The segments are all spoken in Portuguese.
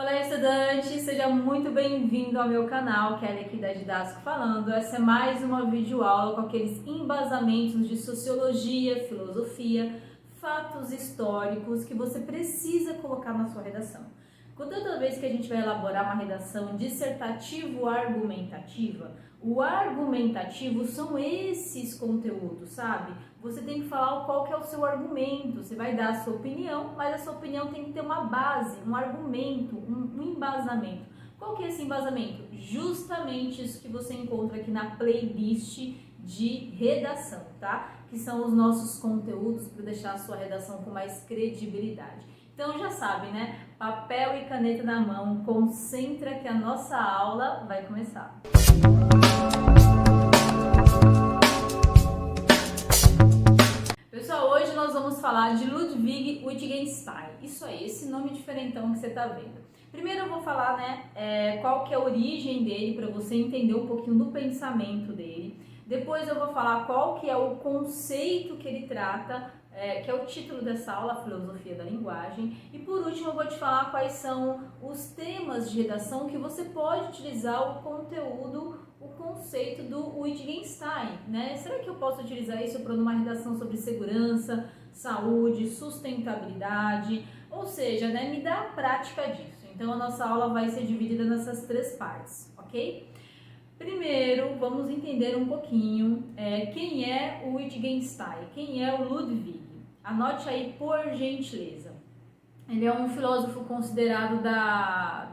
Olá, estudante! Seja muito bem-vindo ao meu canal, Kelly aqui da Didático falando. Essa é mais uma videoaula com aqueles embasamentos de sociologia, filosofia, fatos históricos que você precisa colocar na sua redação. Toda vez que a gente vai elaborar uma redação dissertativo-argumentativa, o argumentativo são esses conteúdos, sabe? Você tem que falar qual que é o seu argumento, você vai dar a sua opinião, mas a sua opinião tem que ter uma base, um argumento, um embasamento. Qual que é esse embasamento? Justamente isso que você encontra aqui na playlist de redação, tá? Que são os nossos conteúdos para deixar a sua redação com mais credibilidade. Então já sabe, né? Papel e caneta na mão, concentra que a nossa aula vai começar. Pessoal, hoje nós vamos falar de Ludwig Wittgenstein. Isso aí, esse nome diferentão que você tá vendo. Primeiro eu vou falar, né, qual que é a origem dele, para você entender um pouquinho do pensamento dele. Depois eu vou falar qual que é o conceito que ele trata, que é o título dessa aula, a filosofia da linguagem. E por último eu vou te falar quais são os temas de redação que você pode utilizar o conteúdo, o conceito do Wittgenstein, né? Será que eu posso utilizar isso para uma redação sobre segurança, saúde, sustentabilidade? Ou seja, né, me dá a prática disso. Então a nossa aula vai ser dividida nessas três partes, ok? Primeiro, vamos entender um pouquinho quem é o Wittgenstein, quem é o Ludwig. Anote aí, por gentileza. Ele é um filósofo considerado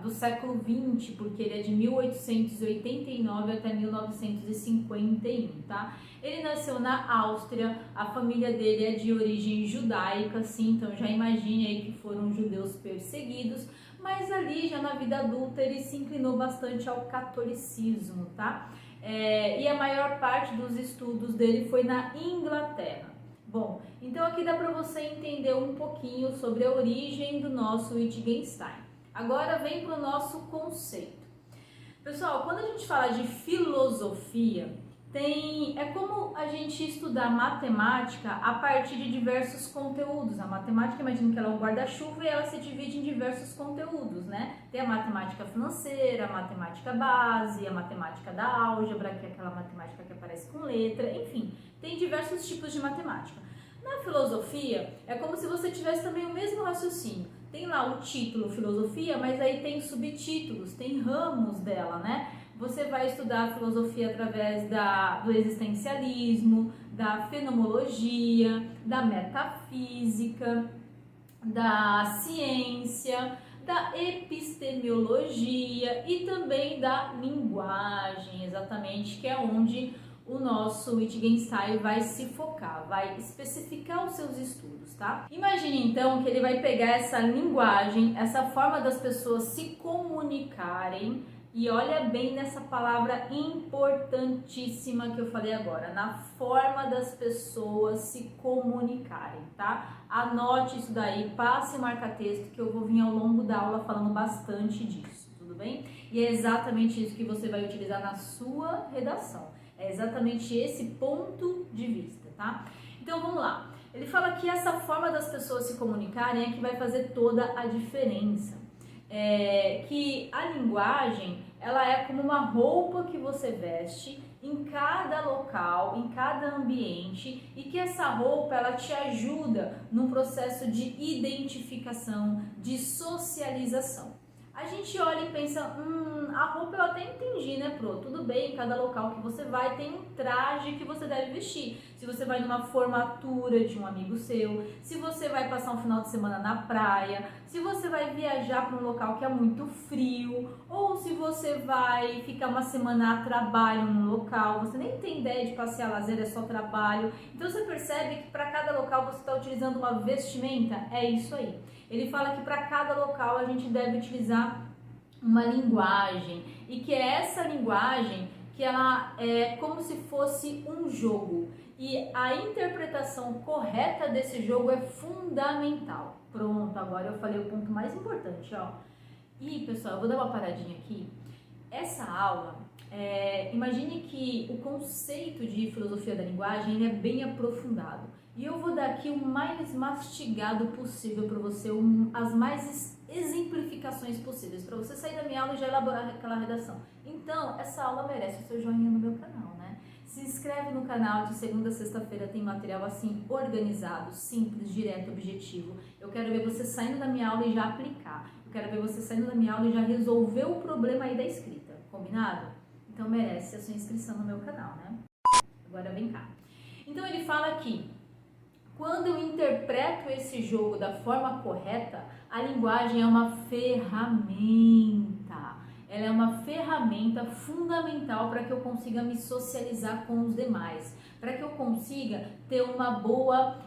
do século XX, porque ele é de 1889 até 1951, tá? Ele nasceu na Áustria, a família dele é de origem judaica, sim, então já imagine aí que foram judeus perseguidos, mas ali já na vida adulta ele se inclinou bastante ao catolicismo, tá? E a maior parte dos estudos dele foi na Inglaterra. Bom, então aqui dá para você entender um pouquinho sobre a origem do nosso Wittgenstein. Agora vem para o nosso conceito. Pessoal, quando a gente fala de filosofia, é como a gente estudar matemática a partir de diversos conteúdos. A matemática, imagina que ela é um guarda-chuva e ela se divide em diversos conteúdos, né? Tem a matemática financeira, a matemática base, a matemática da álgebra, que é aquela matemática que aparece com letra, enfim, tem diversos tipos de matemática. Na filosofia, é como se você tivesse também o mesmo raciocínio. Tem lá o título filosofia, mas aí tem subtítulos, tem ramos dela, né? Você vai estudar a filosofia através do existencialismo, da fenomenologia, da metafísica, da ciência, da epistemologia e também da linguagem, exatamente, que é onde o nosso Wittgenstein vai se focar, vai especificar os seus estudos, tá? Imagine então que ele vai pegar essa linguagem, essa forma das pessoas se comunicarem, e olha bem nessa palavra importantíssima que eu falei agora, na forma das pessoas se comunicarem, tá? Anote isso daí, passe e marca texto, que eu vou vir ao longo da aula falando bastante disso, tudo bem? E é exatamente isso que você vai utilizar na sua redação. É exatamente esse ponto de vista, tá? Então vamos lá. Ele fala que essa forma das pessoas se comunicarem é que vai fazer toda a diferença. Que a linguagem, ela é como uma roupa que você veste em cada local, em cada ambiente, e que essa roupa ela te ajuda num processo de identificação, de socialização. A gente olha e pensa, a roupa eu até entendi, né, Pro? Tudo bem, em cada local que você vai tem um traje que você deve vestir. Se você vai numa formatura de um amigo seu, se você vai passar um final de semana na praia, se você vai viajar para um local que é muito frio, ou se você vai ficar uma semana a trabalho num local, você nem tem ideia de passear lazer, é só trabalho. Então você percebe que para cada local você está utilizando uma vestimenta? É isso aí. Ele fala que para cada local a gente deve utilizar uma linguagem e que é essa linguagem que ela é como se fosse um jogo e a interpretação correta desse jogo é fundamental. Pronto, agora eu falei o ponto mais importante, ó. E pessoal, eu vou dar uma paradinha aqui. Essa aula, imagine que o conceito de filosofia da linguagem ele é bem aprofundado. E eu vou dar aqui o mais mastigado possível para você, as mais exemplificações possíveis para você sair da minha aula e já elaborar aquela redação. Então, essa aula merece o seu joinha no meu canal, né? Se inscreve no canal, de segunda a sexta-feira tem material assim, organizado, simples, direto, objetivo. Eu quero ver você saindo da minha aula e já aplicar. Eu quero ver você saindo da minha aula e já resolver o problema aí da escrita, combinado? Então merece a sua inscrição no meu canal, né? Agora vem cá. Então ele fala aqui, quando eu interpreto esse jogo da forma correta, a linguagem é uma ferramenta. Ela é uma ferramenta fundamental para que eu consiga me socializar com os demais, para que eu consiga ter uma boa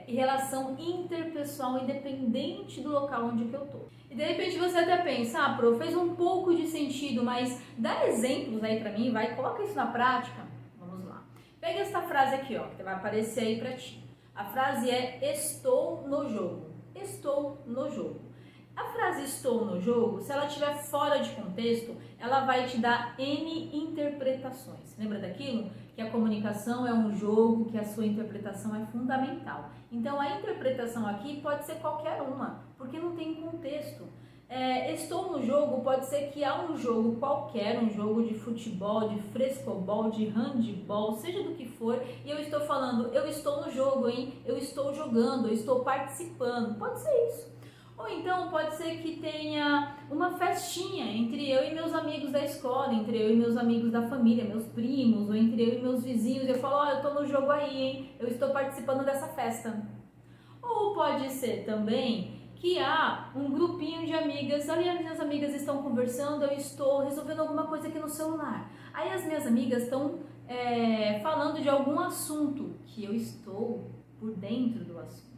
relação interpessoal independente do local onde que eu tô. E de repente você até pensa, prof, fez um pouco de sentido, mas dá exemplos aí para mim, coloca isso na prática. Vamos lá. Pega essa frase aqui, ó, que vai aparecer aí para ti. A frase é estou no jogo. Estou no jogo. A frase estou no jogo, se ela estiver fora de contexto, ela vai te dar N interpretações. Lembra daquilo? Que a comunicação é um jogo, que a sua interpretação é fundamental. Então, a interpretação aqui pode ser qualquer uma, porque não tem contexto. Estou no jogo pode ser que há um jogo qualquer, um jogo de futebol, de frescobol, de handball, seja do que for, e eu estou falando, eu estou no jogo, hein? Eu estou jogando, eu estou participando. Pode ser isso. Ou então pode ser que tenha uma festinha entre eu e meus amigos da escola, entre eu e meus amigos da família, meus primos, ou entre eu e meus vizinhos, e eu falo, eu tô no jogo aí, hein? Eu estou participando dessa festa. Ou pode ser também que há um grupinho de amigas, ali as minhas amigas estão conversando, eu estou resolvendo alguma coisa aqui no celular. Aí as minhas amigas estão falando de algum assunto que eu estou por dentro do assunto.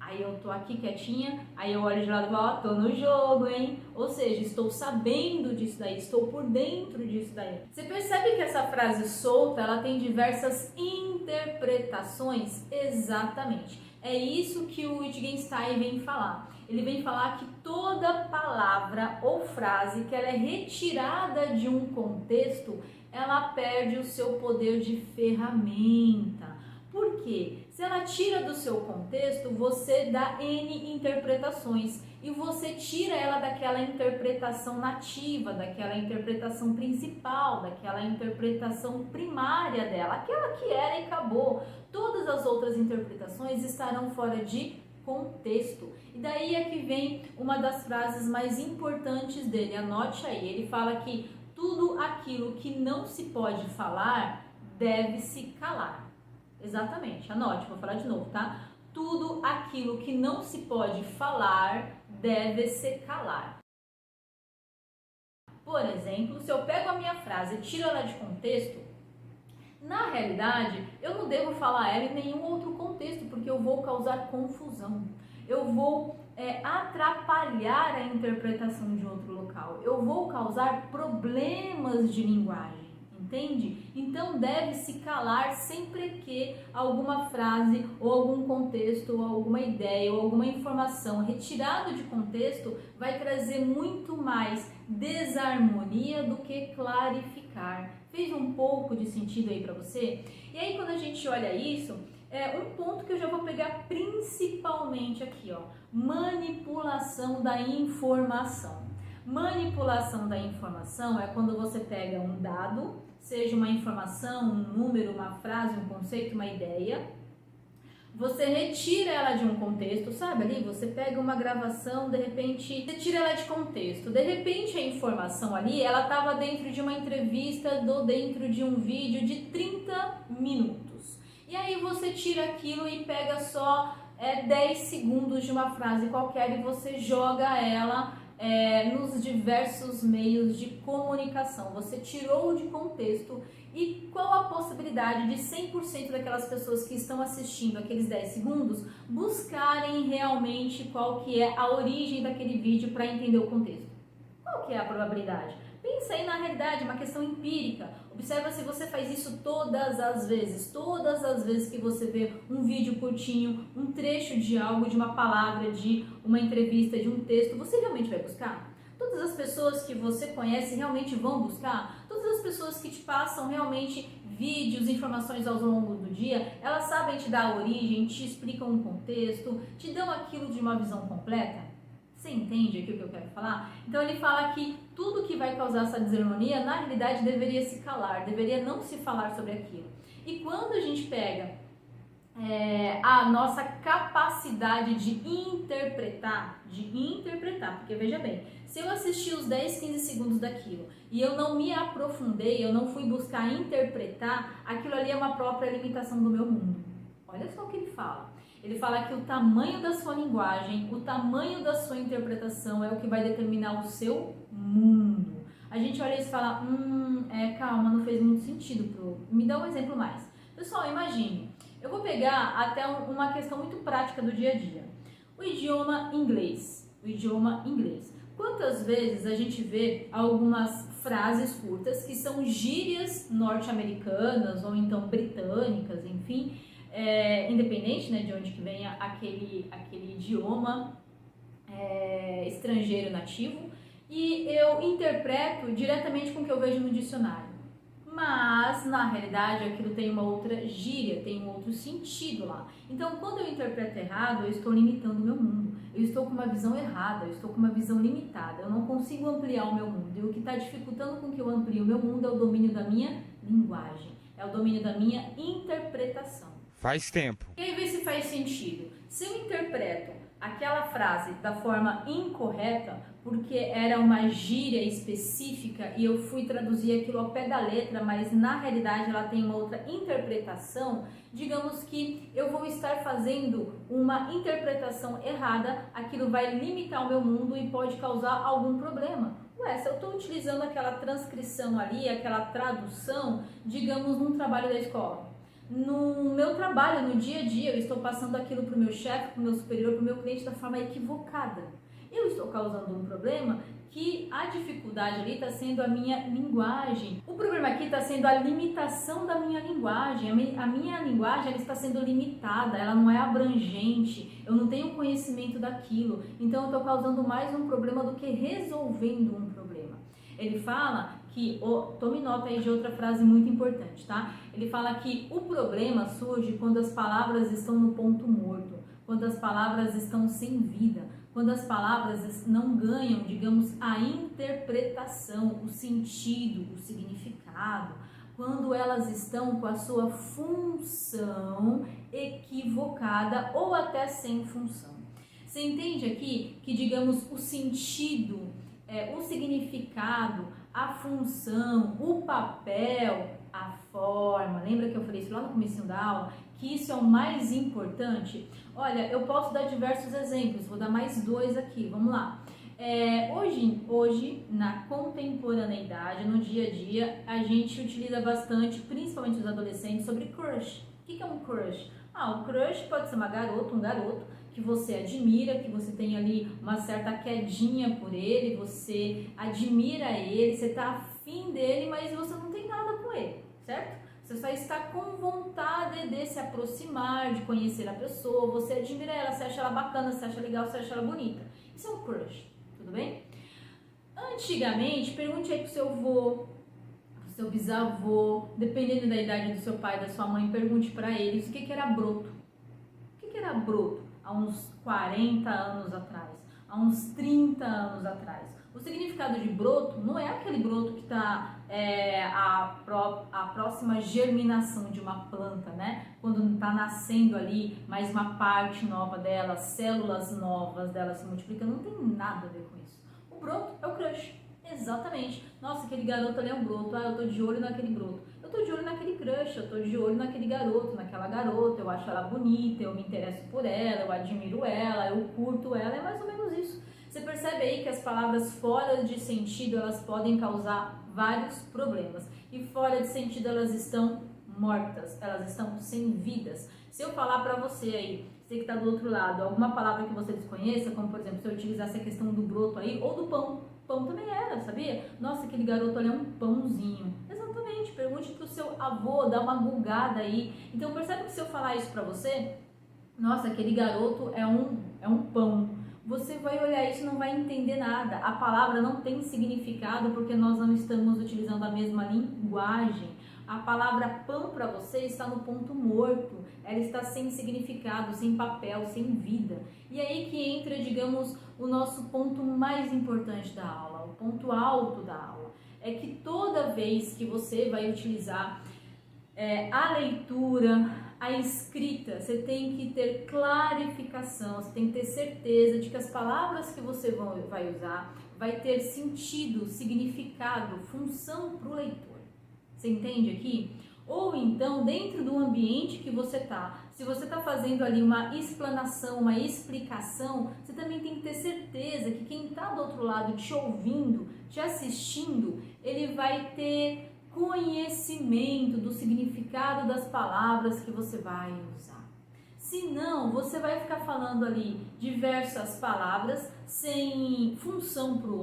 Aí eu tô aqui quietinha, aí eu olho de lado e falo, tô no jogo, hein? Ou seja, estou sabendo disso daí, estou por dentro disso daí. Você percebe que essa frase solta, ela tem diversas interpretações? Exatamente. É isso que o Wittgenstein vem falar. Ele vem falar que toda palavra ou frase que ela é retirada de um contexto, ela perde o seu poder de ferramenta. Por quê? Se ela tira do seu contexto, você dá N interpretações e você tira ela daquela interpretação nativa, daquela interpretação principal, daquela interpretação primária dela, aquela que era e acabou. Todas as outras interpretações estarão fora de contexto. E daí é que vem uma das frases mais importantes dele, anote aí, ele fala que tudo aquilo que não se pode falar deve se calar. Exatamente, anote, vou falar de novo, tá? Tudo aquilo que não se pode falar deve se calar. Por exemplo, se eu pego a minha frase e tiro ela de contexto, na realidade, eu não devo falar ela em nenhum outro contexto, porque eu vou causar confusão. Eu vou atrapalhar a interpretação de outro local. Eu vou causar problemas de linguagem. Entende? Então deve se calar sempre que alguma frase ou algum contexto ou alguma ideia ou alguma informação retirada de contexto vai trazer muito mais desarmonia do que clarificar. Fez um pouco de sentido aí para você? E aí quando a gente olha isso, um ponto que eu já vou pegar principalmente aqui, ó, manipulação da informação. Manipulação da informação é quando você pega um dado, seja uma informação, um número, uma frase, um conceito, uma ideia, você retira ela de um contexto, sabe ali? Você pega uma gravação, de repente, você tira ela de contexto. De repente a informação ali, ela estava dentro de uma entrevista, dentro de um vídeo de 30 minutos. E aí você tira aquilo e pega só 10 segundos de uma frase qualquer e você joga ela nos diversos meios de comunicação. Você tirou de contexto e qual a possibilidade de 100% daquelas pessoas que estão assistindo aqueles 10 segundos buscarem realmente qual que é a origem daquele vídeo para entender o contexto? Qual que é a probabilidade? Pensa aí na realidade, uma questão empírica. Observa se você faz isso todas as vezes que você vê um vídeo curtinho, um trecho de algo, de uma palavra, de uma entrevista, de um texto, você realmente vai buscar? Todas as pessoas que você conhece realmente vão buscar? Todas as pessoas que te passam realmente vídeos, informações ao longo do dia, elas sabem te dar a origem, te explicam um contexto, te dão aquilo de uma visão completa? Você entende aqui o que eu quero falar? Então ele fala que tudo que vai causar essa desarmonia, na realidade, deveria se calar, deveria não se falar sobre aquilo. E quando a gente pega a nossa capacidade de interpretar, porque veja bem, se eu assisti os 10, 15 segundos daquilo e eu não me aprofundei, eu não fui buscar interpretar, aquilo ali é uma própria limitação do meu mundo. Olha só o que ele fala. Ele fala que o tamanho da sua linguagem, o tamanho da sua interpretação é o que vai determinar o seu mundo. A gente olha isso e fala, calma, não fez muito sentido. Me dá um exemplo mais. Pessoal, imagine, eu vou pegar até uma questão muito prática do dia a dia. O idioma inglês. Quantas vezes a gente vê algumas frases curtas que são gírias norte-americanas ou então britânicas, enfim, independente, né, de onde que venha aquele idioma estrangeiro nativo, e eu interpreto diretamente com o que eu vejo no dicionário. Mas, na realidade, aquilo tem uma outra gíria, tem um outro sentido lá. Então, quando eu interpreto errado, eu estou limitando o meu mundo. Eu estou com uma visão errada, eu estou com uma visão limitada. Eu não consigo ampliar o meu mundo. E o que está dificultando com que eu amplie o meu mundo é o domínio da minha linguagem. É o domínio da minha interpretação. Faz tempo. E aí, vê se faz sentido. Se eu interpreto aquela frase da forma incorreta, porque era uma gíria específica e eu fui traduzir aquilo ao pé da letra, mas na realidade ela tem uma outra interpretação, digamos que eu vou estar fazendo uma interpretação errada, aquilo vai limitar o meu mundo e pode causar algum problema. Se eu estou utilizando aquela transcrição ali, aquela tradução, digamos, num trabalho da escola. No meu trabalho, no dia a dia, eu estou passando aquilo para o meu chefe, para o meu superior, para o meu cliente da forma equivocada. Eu estou causando um problema que a dificuldade ali está sendo a minha linguagem. O problema aqui está sendo a limitação da minha linguagem. A minha linguagem ela está sendo limitada, ela não é abrangente, eu não tenho conhecimento daquilo. Então eu estou causando mais um problema do que resolvendo um problema. Ele fala que, tome nota aí de outra frase muito importante, tá? Ele fala que o problema surge quando as palavras estão no ponto morto, quando as palavras estão sem vida, quando as palavras não ganham, digamos, a interpretação, o sentido, o significado, quando elas estão com a sua função equivocada ou até sem função. Você entende aqui que, digamos, o sentido, o significado, a função, o papel, a forma, lembra que eu falei isso lá no começo da aula, que isso é o mais importante? Olha, eu posso dar diversos exemplos, vou dar mais 2 aqui, vamos lá. Hoje, na contemporaneidade, no dia a dia, a gente utiliza bastante, principalmente os adolescentes, sobre crush. O que é um crush? O crush pode ser uma garota, um garoto, que você admira, que você tem ali uma certa quedinha por ele, você admira ele, você está afim dele, mas você não tem nada com ele, certo? Você só está com vontade de se aproximar, de conhecer a pessoa, você admira ela, você acha ela bacana, você acha legal, você acha ela bonita. Isso é um crush, tudo bem? Antigamente, pergunte aí pro seu avô, pro seu bisavô, dependendo da idade do seu pai, da sua mãe, pergunte para eles o que era broto. O que era broto? Há uns 40 anos atrás, há uns 30 anos atrás. O significado de broto não é aquele broto que está a próxima germinação de uma planta, né? Quando está nascendo ali mais uma parte nova dela, células novas dela se multiplicando, não tem nada a ver com isso. O broto é o crush, exatamente. Nossa, aquele garoto ali é um broto, eu tô de olho naquele broto. Eu tô de olho naquele crush, eu tô de olho naquele garoto, naquela garota, eu acho ela bonita, eu me interesso por ela, eu admiro ela, eu curto ela, é mais ou menos isso. Você percebe aí que as palavras fora de sentido, elas podem causar vários problemas. E fora de sentido, elas estão mortas, elas estão sem vidas. Se eu falar pra você aí, você que tá do outro lado, alguma palavra que você desconheça, como por exemplo, se eu utilizasse a questão do broto aí, ou do pão, pão também era, sabia? Nossa, aquele garoto ali é um pãozinho. Exatamente, pergunte pro seu avô, dá uma gulgada aí. Então percebe que se eu falar isso pra você, nossa, aquele garoto é um pão. Você vai olhar isso e não vai entender nada. A palavra não tem significado porque nós não estamos utilizando a mesma linguagem. a palavra pão para você está no ponto morto, ela está sem significado, sem papel, sem vida. E aí que entra, digamos, o nosso ponto mais importante da aula, o ponto alto da aula. É que toda vez que você vai utilizar a leitura, a escrita, você tem que ter clarificação, você tem que ter certeza de que as palavras que você vai usar vai ter sentido, significado, função para o leitor. Você entende aqui? Ou então, dentro do ambiente que você está, se você está fazendo ali uma explanação, uma explicação, você também tem que ter certeza que quem está do outro lado te ouvindo, te assistindo, ele vai ter conhecimento do significado das palavras que você vai usar. Senão, você vai ficar falando ali diversas palavras sem função para o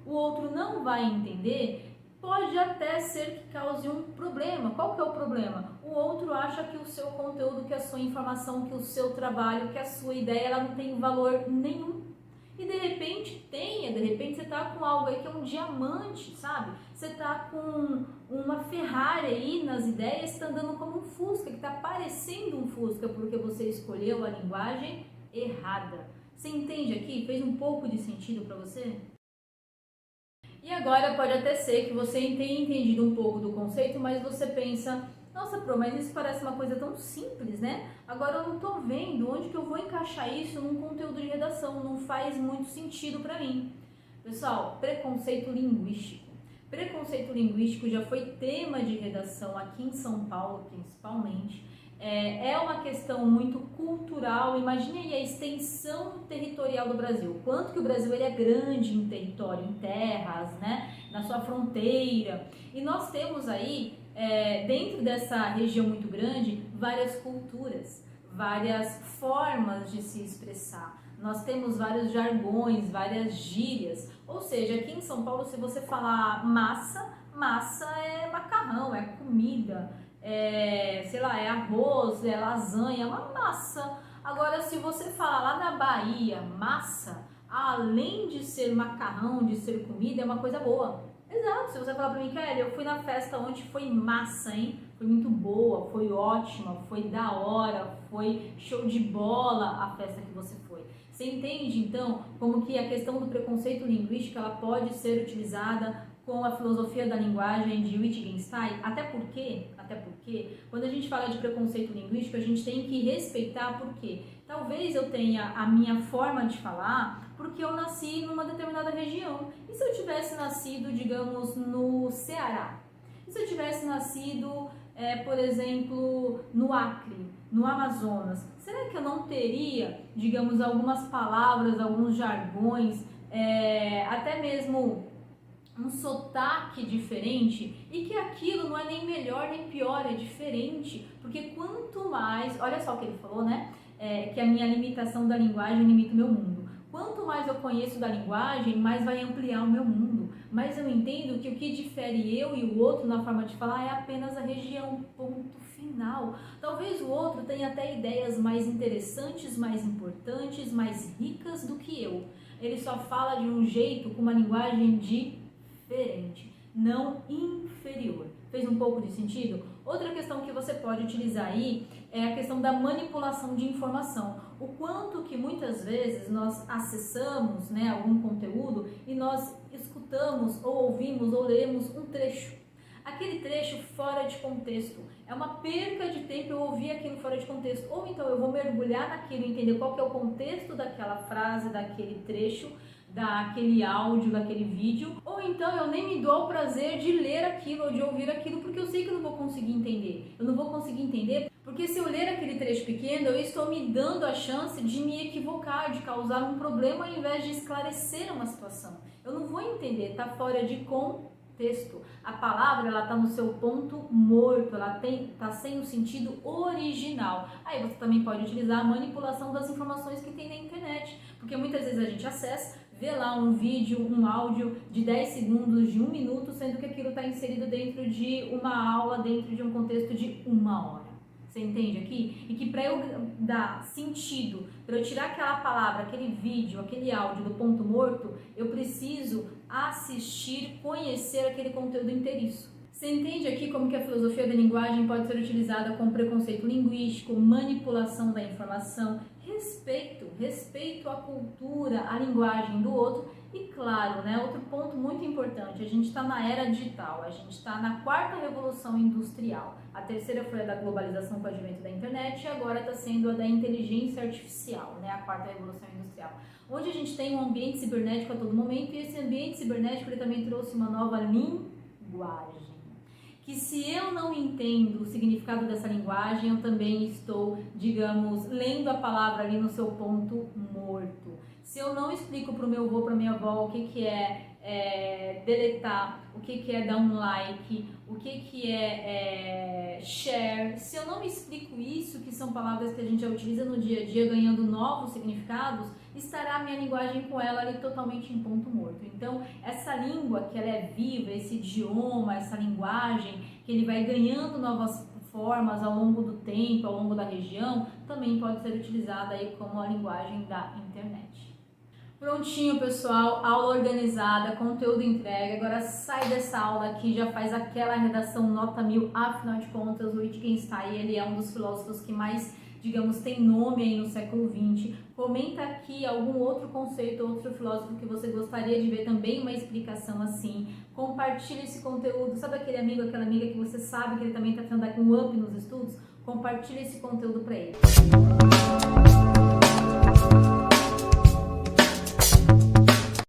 outro não vai entender. Pode até ser que cause um problema. Qual que é o problema? O outro acha que o seu conteúdo, que a sua informação, que o seu trabalho, que a sua ideia, ela não tem valor nenhum. E de repente você tá com algo aí que é um diamante, sabe? Você tá com uma Ferrari aí nas ideias, está andando como um Fusca, que tá parecendo um Fusca porque você escolheu a linguagem errada. Você entende aqui? Fez um pouco de sentido para você? E agora pode até ser que você tenha entendido um pouco do conceito, mas você pensa, nossa, Pro, mas isso parece uma coisa tão simples, né? Agora eu não tô vendo onde que eu vou encaixar isso num conteúdo de redação, não faz muito sentido para mim. Pessoal, preconceito linguístico. Preconceito linguístico já foi tema de redação aqui em São Paulo, principalmente. É uma questão muito cultural. Imagine aí a extensão territorial do Brasil. Quanto que o Brasil ele é grande em território, em terras, né? Na sua fronteira. E nós temos aí, dentro dessa região muito grande, várias culturas, várias formas de se expressar. Nós temos vários jargões, várias gírias. Ou seja, aqui em São Paulo, se você falar massa, massa é macarrão, é comida. Sei lá, é arroz, é lasanha, é uma massa. Agora, se você falar lá na Bahia, massa, além de ser macarrão, de ser comida, é uma coisa boa. Exato, se você falar pra mim, Kelly, eu fui na festa ontem, foi massa, hein? Foi muito boa, foi ótima, foi da hora, foi show de bola a festa que você foi. Você entende, então, como que a questão do preconceito linguístico, ela pode ser utilizada com a filosofia da linguagem de Wittgenstein, até porque, quando a gente fala de preconceito linguístico, a gente tem que respeitar porque talvez eu tenha a minha forma de falar porque eu nasci numa determinada região. E se eu tivesse nascido, digamos, no Ceará? E se eu tivesse nascido, por exemplo, no Acre, no Amazonas? Será que eu não teria, digamos, algumas palavras, alguns jargões, até mesmo um sotaque diferente, e que aquilo não é nem melhor nem pior, é diferente, porque quanto mais, olha só o que ele falou, né, que a minha limitação da linguagem limita o meu mundo. Quanto mais eu conheço da linguagem, mais vai ampliar o meu mundo, mas eu entendo que o que difere eu e o outro na forma de falar é apenas a região, ponto final. Talvez o outro tenha até ideias mais interessantes, mais importantes, mais ricas do que eu. Ele só fala de um jeito, com uma linguagem diferente, não inferior. Fez um pouco de sentido? Outra questão que você pode utilizar aí é a questão da manipulação de informação. O quanto que muitas vezes nós acessamos, né, algum conteúdo e nós escutamos ou ouvimos ou lemos um trecho. Aquele trecho fora de contexto. É uma perca de tempo eu ouvir aquilo fora de contexto. Ou então eu vou mergulhar naquilo e entender qual que é o contexto daquela frase, daquele trecho, daquele áudio, daquele vídeo, ou então eu nem me dou ao prazer de ler aquilo ou de ouvir aquilo, porque eu sei que eu não vou conseguir entender. Eu não vou conseguir entender porque se eu ler aquele trecho pequeno, eu estou me dando a chance de me equivocar, de causar um problema ao invés de esclarecer uma situação. Eu não vou entender, está fora de contexto. A palavra, ela está no seu ponto morto, ela está sem o sentido original. Aí você também pode utilizar a manipulação das informações que tem na internet, porque muitas vezes a gente acessa, vê lá um vídeo, um áudio de 10 segundos, de 1 minuto, sendo que aquilo está inserido dentro de uma aula, dentro de um contexto de 1 hora. Você entende aqui? E que para eu dar sentido, para eu tirar aquela palavra, aquele vídeo, aquele áudio do ponto morto, eu preciso assistir, conhecer aquele conteúdo inteiriço. Você entende aqui como que a filosofia da linguagem pode ser utilizada como preconceito linguístico, manipulação da informação, respeito à cultura, à linguagem do outro e, claro, né, outro ponto muito importante, a gente está na era digital, a gente está na quarta revolução industrial. A terceira foi a da globalização com o advento da internet e agora está sendo a da inteligência artificial, né, a quarta revolução industrial. Onde a gente tem um ambiente cibernético a todo momento e esse ambiente cibernético ele também trouxe uma nova linguagem. Que se eu não entendo o significado dessa linguagem, eu também estou, digamos, lendo a palavra ali no seu ponto morto. Se eu não explico para o meu avô, para minha avó, o que é deletar, o que é dar um like, o que é share, se eu não explico isso, que são palavras que a gente já utiliza no dia a dia, ganhando novos significados, estará a minha linguagem com ela ali totalmente em ponto morto. Então, essa língua que ela é viva, esse idioma, essa linguagem, que ele vai ganhando novas formas ao longo do tempo, ao longo da região, também pode ser utilizada aí como a linguagem da internet. Prontinho, pessoal, aula organizada, conteúdo entregue. Agora sai dessa aula aqui, já faz aquela redação nota 1000. Afinal de contas, o Wittgenstein, ele é um dos filósofos que mais, digamos, tem nome aí no século XX. Comenta aqui algum outro conceito, outro filósofo que você gostaria de ver também uma explicação assim. Compartilhe esse conteúdo. Sabe aquele amigo, aquela amiga que você sabe que ele também está tentando dar um up nos estudos? Compartilhe esse conteúdo para ele.